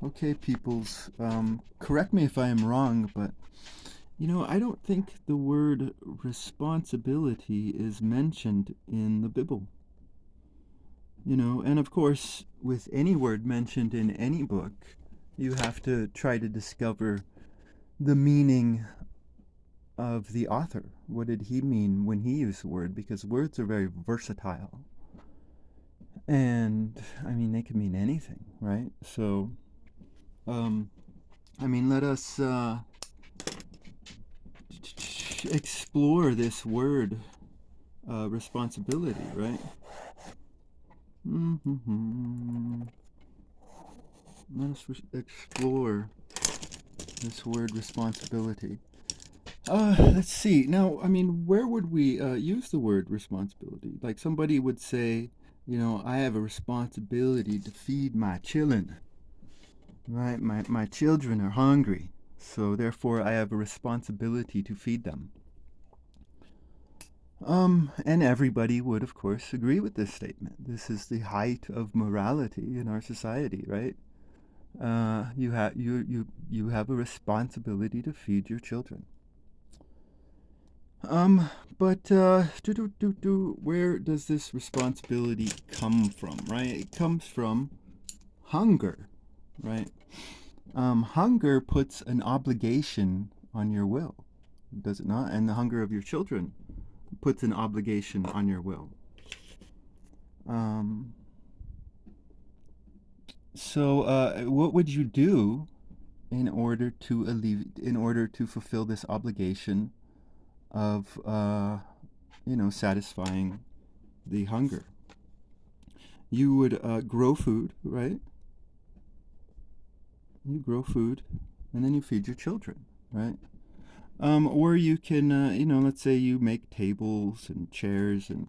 Okay, peoples, correct me if I am wrong, but I don't think the word responsibility is mentioned in the Bible. And of course, with any word mentioned in any book, you have to try to discover the meaning of the author. What did he mean when he used the word? Because words are very versatile. And, I mean, they can mean anything, right? So, um, let us explore this word, responsibility, right? Mm-hmm. Let us explore this word responsibility. Let's see. Now, where would we use the word responsibility? Like somebody would say, I have a responsibility to feed my children, right? My children are hungry, so therefore I have a responsibility to feed them. And everybody would, of course, agree with this statement. This is the height of morality in our society, right? You have a responsibility to feed your children. But where does this responsibility come from, right? It comes from hunger, right? Hunger puts an obligation on your will, does it not? And the hunger of your children puts an obligation on your will. Um, what would you do in order to fulfill this obligation of satisfying the hunger? You would grow food, right? You grow food, and then you feed your children, right? Or you can, let's say you make tables and chairs, and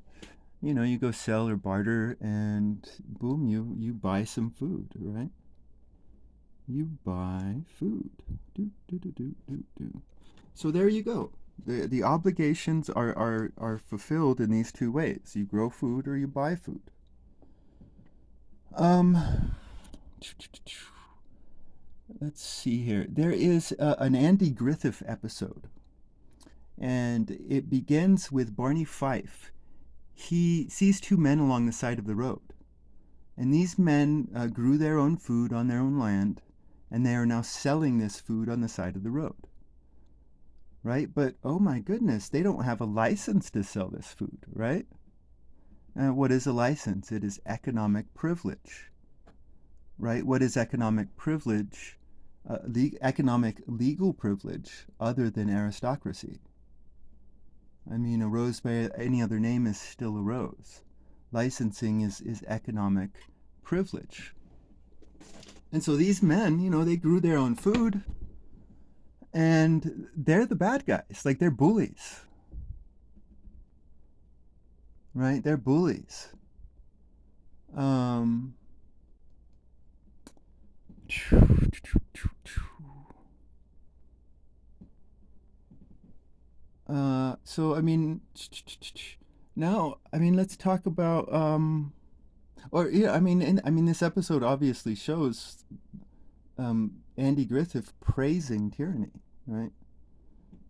you go sell or barter, and boom, you buy some food, right? You buy food. Do do do do do do. So there you go. The obligations are fulfilled in these two ways. You grow food or you buy food. Um, let's see here. There is an Andy Griffith episode, and it begins with Barney Fife. He sees two men along the side of the road, and these men grew their own food on their own land, and they are now selling this food on the side of the road. Right? But oh my goodness, they don't have a license to sell this food, right? What is a license? It is economic privilege, right? What is economic privilege? Economic legal privilege other than aristocracy. A rose by any other name is still a rose. Licensing is economic privilege. And so these men, they grew their own food, and they're the bad guys. Like, they're bullies, right? They're bullies. Um, so now let's talk about or yeah, this episode obviously shows Andy Griffith praising tyranny, right?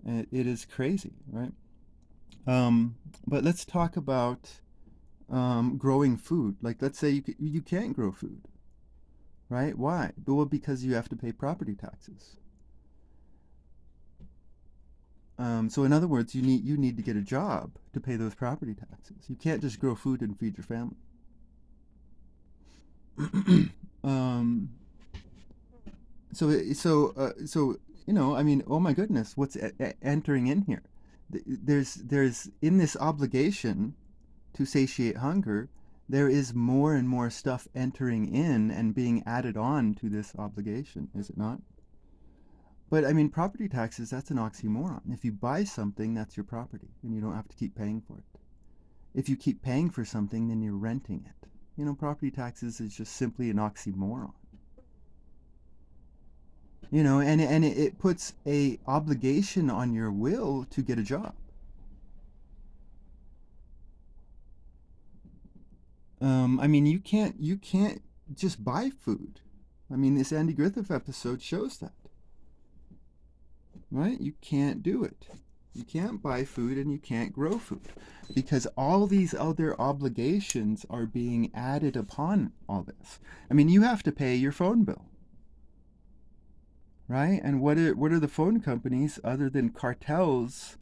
It is crazy, right? But let's talk about growing food. Like, let's say you can't grow food, right? Why? Well, because you have to pay property taxes. So in other words, you need to get a job to pay those property taxes. You can't just grow food and feed your family. um, so oh my goodness, what's entering in here? There's in this obligation to satiate hunger, there is more and more stuff entering in and being added on to this obligation, is it not? But property taxes, that's an oxymoron. If you buy something, that's your property, and you don't have to keep paying for it. If you keep paying for something, then you're renting it. Property taxes is just simply an oxymoron. And it puts a obligation on your will to get a job. You can't just buy food. I mean, this Andy Griffith episode shows that, right? You can't do it. You can't buy food and you can't grow food because all these other obligations are being added upon all this. I mean, you have to pay your phone bill, right? And what are the phone companies other than cartels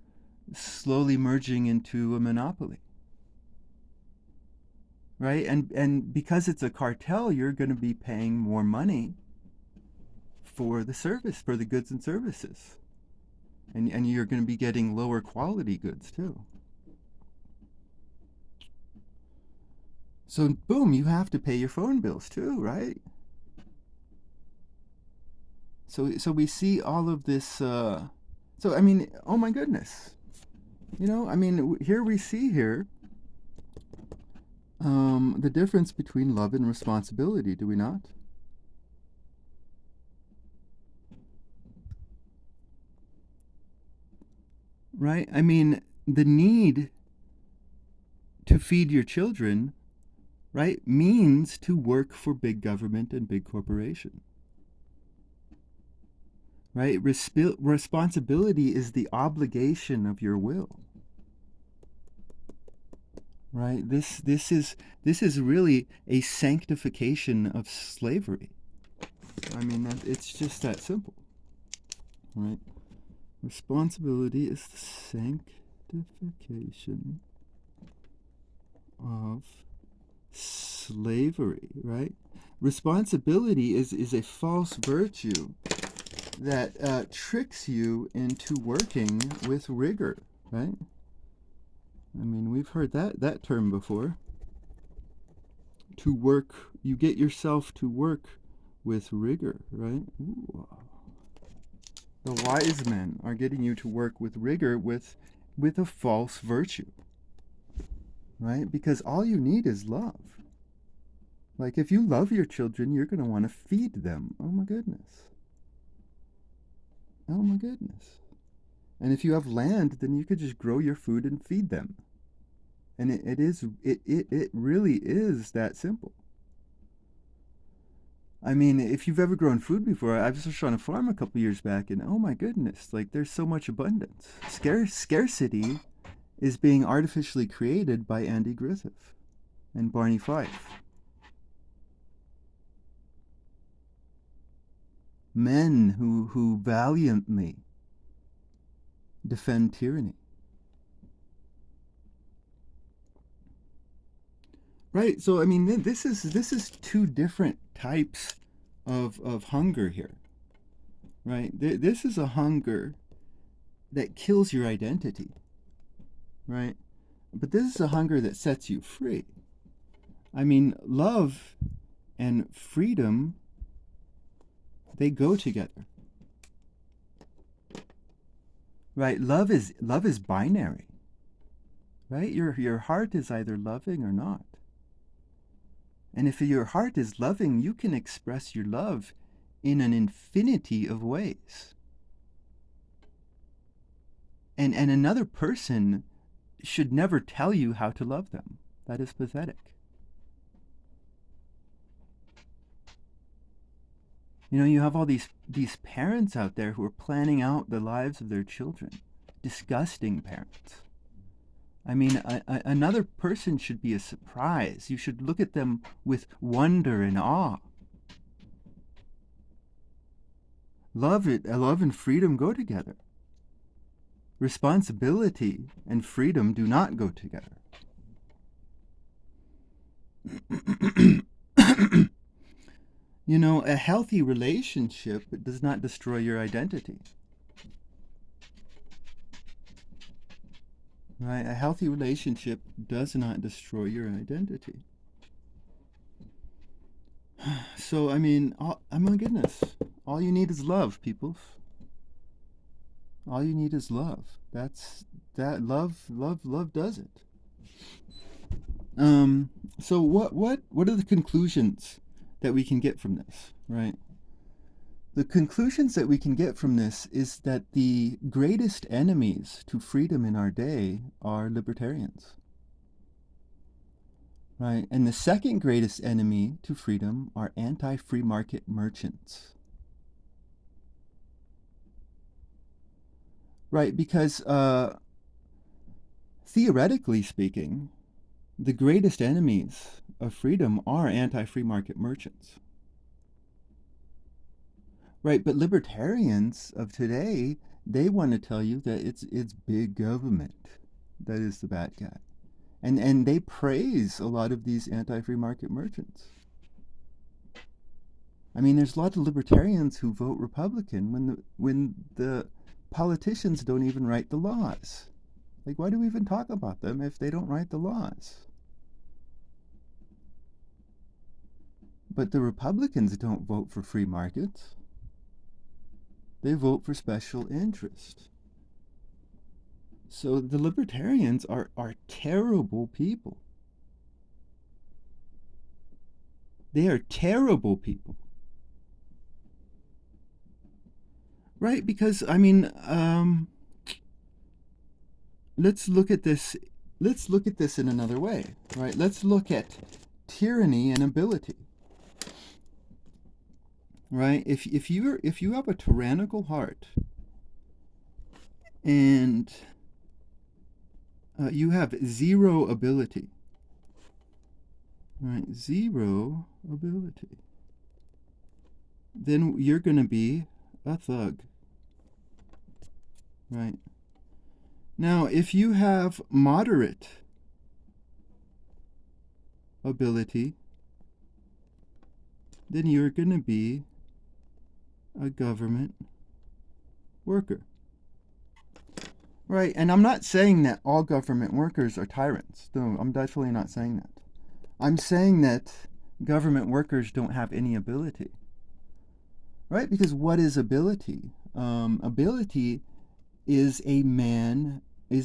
slowly merging into a monopoly? Right? And because it's a cartel, you're going to be paying more money for the service, for the goods and services. And you're going to be getting lower quality goods too. So boom, you have to pay your phone bills too, right? So we see all of this. So I mean, oh my goodness, I mean, here we see here the difference between love and responsibility. Do we not? Right. I mean, the need to feed your children, right, means to work for big government and big corporation. Right? Responsibility is the obligation of your will. Right? This is really a sanctification of slavery. I mean, it's just that simple. Right? Responsibility is the sanctification of slavery, right? Responsibility is a false virtue that tricks you into working with rigor, right? I mean, we've heard that term before. To work, you get yourself to work with rigor, right? Ooh. The wise men are getting you to work with rigor with a false virtue, right? Because all you need is love. Like, if you love your children, you're going to want to feed them. Oh my goodness. Oh my goodness. And if you have land, then you could just grow your food and feed them. And it really is that simple. I mean, if you've ever grown food before, I was just on a farm a couple years back, and oh my goodness, like there's so much abundance. Scarcity is being artificially created by Andy Griffith and Barney Fife. Men who valiantly defend tyranny. Right. So I mean, this is two different types of hunger here. Right. This is a hunger that kills your identity. Right. But this is a hunger that sets you free. I mean, love and freedom, they go together. Right? Love is binary. Right? Your heart is either loving or not. And if your heart is loving, you can express your love in an infinity of ways. And another person should never tell you how to love them. That is pathetic. You have all these parents out there who are planning out the lives of their children. Disgusting parents. I mean, another person should be a surprise. You should look at them with wonder and awe. Love and freedom go together. Responsibility and freedom do not go together. A healthy relationship does not destroy your identity. Right? A healthy relationship does not destroy your identity. So, I mean, oh my goodness. All you need is love, peoples. All you need is love. Love does it. So what are the conclusions that we can get from this, right? The conclusions that we can get from this is that the greatest enemies to freedom in our day are libertarians. right? And the second greatest enemy to freedom are anti-free market merchants, right? Because theoretically speaking, the greatest enemies of freedom are anti-free market merchants, right? But libertarians of today, they want to tell you that it's big government that is the bad guy. And they praise a lot of these anti-free market merchants. I mean, there's a lot of libertarians who vote Republican when the politicians don't even write the laws. Like, why do we even talk about them if they don't write the laws? But the Republicans don't vote for free markets. They vote for special interest. So the libertarians are terrible people. They are terrible people. Right? Because, I mean, let's look at this. Let's look at this in another way, right? Let's look at tyranny and ability. Right? If you have a tyrannical heart and you have zero ability, right? Zero ability. Then you're going to be a thug, right? Now, if you have moderate ability, then you're going to be a government worker. Right, and I'm not saying that all government workers are tyrants. No, I'm definitely not saying that. I'm saying that government workers don't have any ability. Right, because what is ability? Ability is a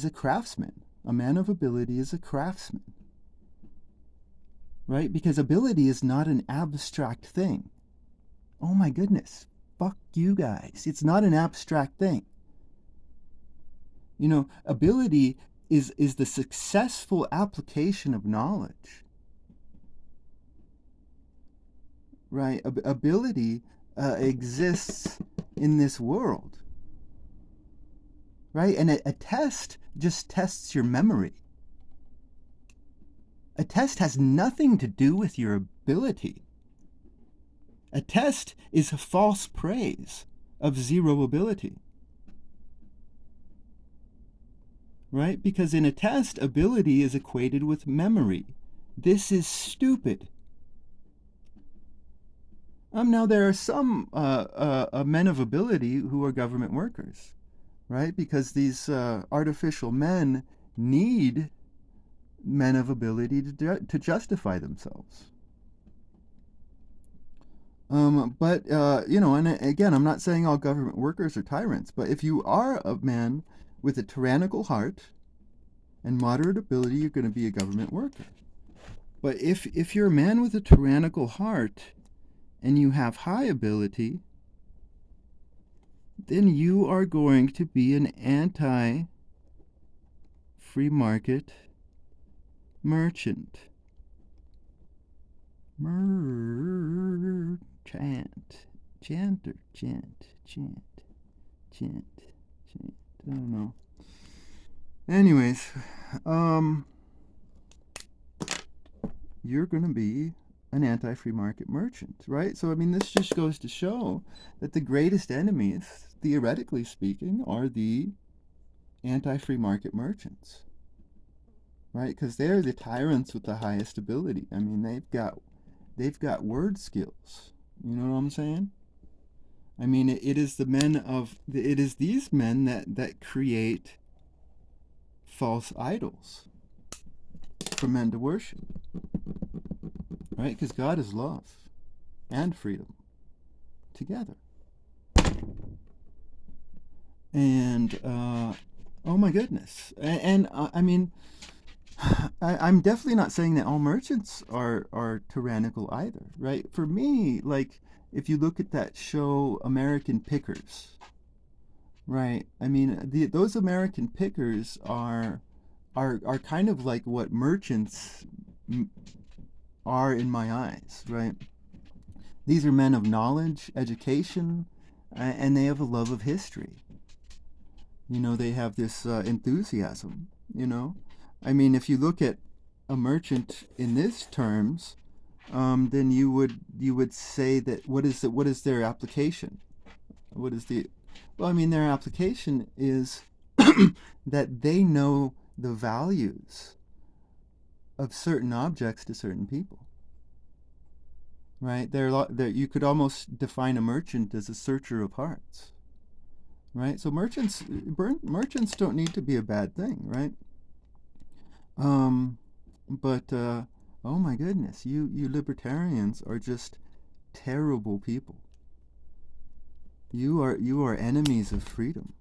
craftsman. A man of ability is a craftsman. Right, because ability is not an abstract thing. Oh my goodness, fuck you guys. It's not an abstract thing. You know, ability is the successful application of knowledge. Right? Ability exists in this world. Right? And a test just tests your memory. A test has nothing to do with your ability. A test is a false praise of zero ability. Right? Because in a test, ability is equated with memory. This is stupid. Now, there are some men of ability who are government workers, right? Because these artificial men need men of ability to justify themselves. But, you know, and again, I'm not saying all government workers are tyrants, but if you are a man with a tyrannical heart and moderate ability, you're going to be a government worker. But if you're a man with a tyrannical heart and you have high ability, then you are going to be an anti-free market merchant. Chant. I don't know. Anyways, you're going to be an anti-free market merchant, right? So, I mean, this just goes to show that the greatest enemies, theoretically speaking, are the anti-free market merchants, right? Because they're the tyrants with the highest ability. I mean, they've got word skills. You know what I'm saying? I mean, it is these men that create false idols for men to worship, right? Because God is love and freedom together. And oh my goodness, and I mean, I'm definitely not saying that all merchants are tyrannical either, right? For me, like, if you look at that show American Pickers, right? I mean, those American Pickers are kind of like what merchants are in my eyes, right? These are men of knowledge, education, and they have a love of history. They have this enthusiasm, I mean, if you look at a merchant in this terms, then you would say that what is their application? What is the Well, I mean, their application is that they know the values of certain objects to certain people, right? You could almost define a merchant as a searcher of hearts, right? So merchants don't need to be a bad thing, right? Um, but oh my goodness, you libertarians are just terrible people. You are enemies of freedom.